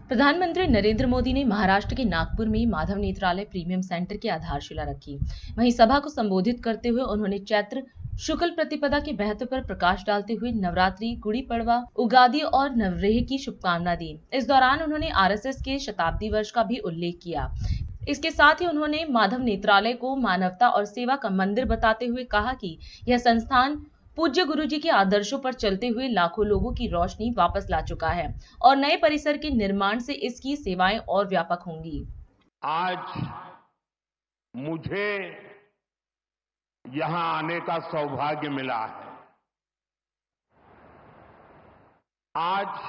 प्रधानमंत्री नरेंद्र मोदी ने महाराष्ट्र के नागपुर में माधव नेत्रालय प्रीमियम सेंटर की आधारशिला रखी। वहीं सभा को संबोधित करते हुए उन्होंने चैत्र शुक्ल प्रतिपदा के महत्व पर प्रकाश डालते हुए नवरात्रि, गुड़ी पड़वा, उगादी और नवरेह की शुभकामना दी। इस दौरान उन्होंने आरएसएस के शताब्दी वर्ष का भी उल्लेख किया। इसके साथ ही उन्होंने माधव नेत्रालय को मानवता और सेवा का मंदिर बताते हुए कहा कि यह संस्थान पूज्य गुरुजी के आदर्शों पर चलते हुए लाखों लोगों की रोशनी वापस ला चुका है और नए परिसर के निर्माण से इसकी सेवाएं और व्यापक होंगी। आज मुझे यहां आने का सौभाग्य मिला है। आज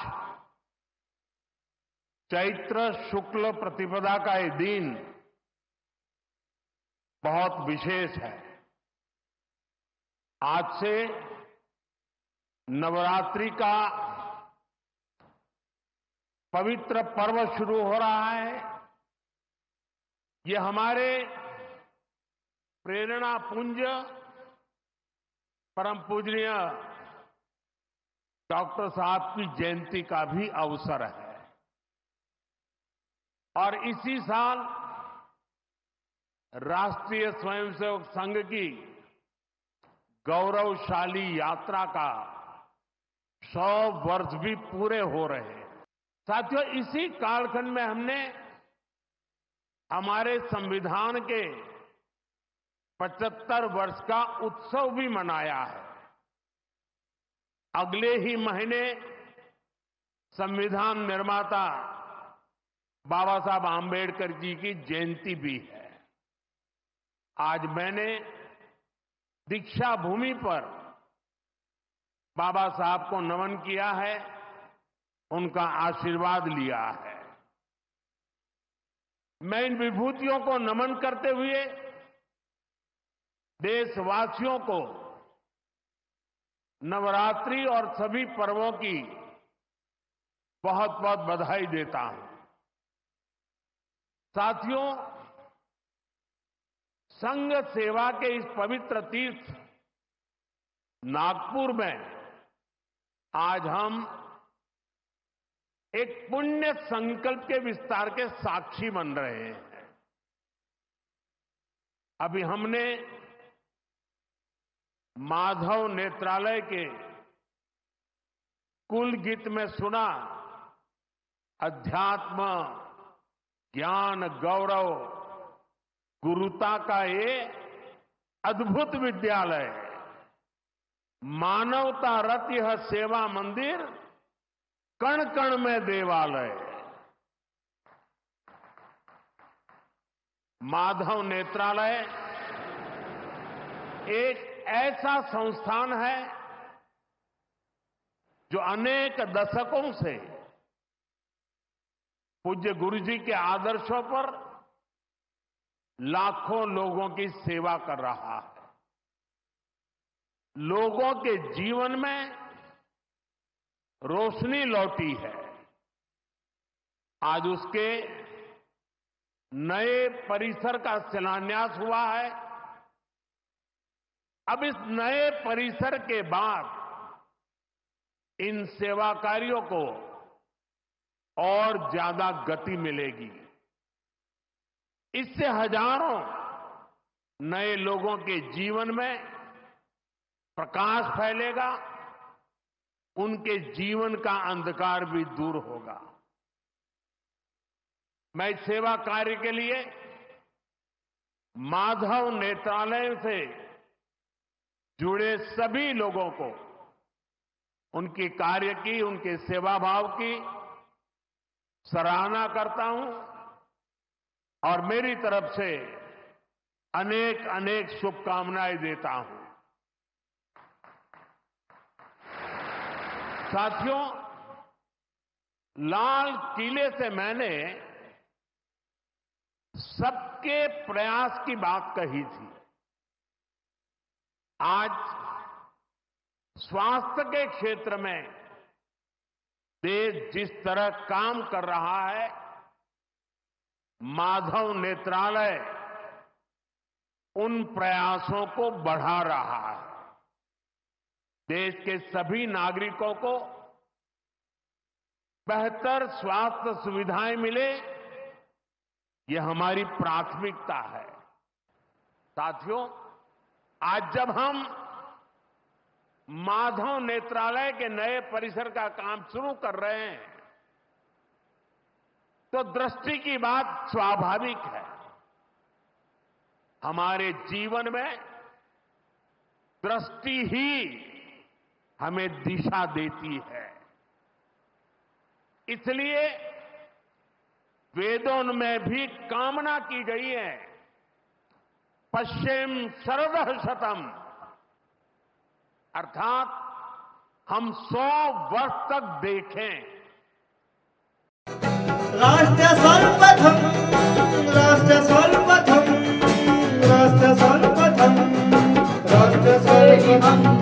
चैत्र शुक्ल प्रतिपदा का ये दिन बहुत विशेष है। आज से नवरात्रि का पवित्र पर्व शुरू हो रहा है। ये हमारे प्रेरणा पुंज परम पूजनीय डॉक्टर साहब की जयंती का भी अवसर है और इसी साल राष्ट्रीय स्वयंसेवक संघ की गौरवशाली यात्रा का 100 वर्ष भी पूरे हो रहे हैं। साथियों, इसी कालखंड में हमने हमारे संविधान के 75 वर्ष का उत्सव भी मनाया है। अगले ही महीने संविधान निर्माता बाबा साहब आंबेडकर जी की जयंती भी है। आज मैंने दीक्षा भूमि पर बाबा साहब को नमन किया है, उनका आशीर्वाद लिया है। मैं इन विभूतियों को नमन करते हुए देशवासियों को नवरात्रि और सभी पर्वों की बहुत बहुत बधाई देता हूं। साथियों, संघ सेवा के इस पवित्र तीर्थ नागपुर में आज हम एक पुण्य संकल्प के विस्तार के साक्षी बन रहे हैं। अभी हमने माधव नेत्रालय के कुल गीत में सुना, अध्यात्म, ज्ञान, गौरव, गुरुता का ये अद्भुत विद्यालय, मानवता रत यह सेवा मंदिर, कण कण में देवालय। माधव नेत्रालय एक ऐसा संस्थान है जो अनेक दशकों से पूज्य गुरु जी के आदर्शों पर लाखों लोगों की सेवा कर रहा है। लोगों के जीवन में रोशनी लौटी है। आज उसके नए परिसर का शिलान्यास हुआ है। अब इस नए परिसर के बाद इन सेवा कार्यों को और ज्यादा गति मिलेगी। इससे हजारों नए लोगों के जीवन में प्रकाश फैलेगा, उनके जीवन का अंधकार भी दूर होगा। मैं इस सेवा कार्य के लिए माधव नेत्रालय से जुड़े सभी लोगों को उनके कार्य की, उनके सेवा भाव की सराहना करता हूं और मेरी तरफ से अनेक अनेक शुभकामनाएं देता हूं। साथियों, लाल किले से मैंने सबके प्रयास की बात कही थी। आज स्वास्थ्य के क्षेत्र में देश जिस तरह काम कर रहा है, माधव नेत्रालय उन प्रयासों को बढ़ा रहा है। देश के सभी नागरिकों को बेहतर स्वास्थ्य सुविधाएं मिले, ये हमारी प्राथमिकता है। साथियों, आज जब हम माधव नेत्रालय के नए परिसर का काम शुरू कर रहे हैं, तो दृष्टि की बात स्वाभाविक है। हमारे जीवन में दृष्टि ही हमें दिशा देती है। इसलिए वेदों में भी कामना की गई है, पश्चिम शरदः शतम, अर्थात हम 100 वर्ष तक देखें। राष्ट्र सर्वप्रथम, राष्ट्र सर्वप्रथम, राष्ट्र सर्वप्रथम, राष्ट्र सर्वप्रथम।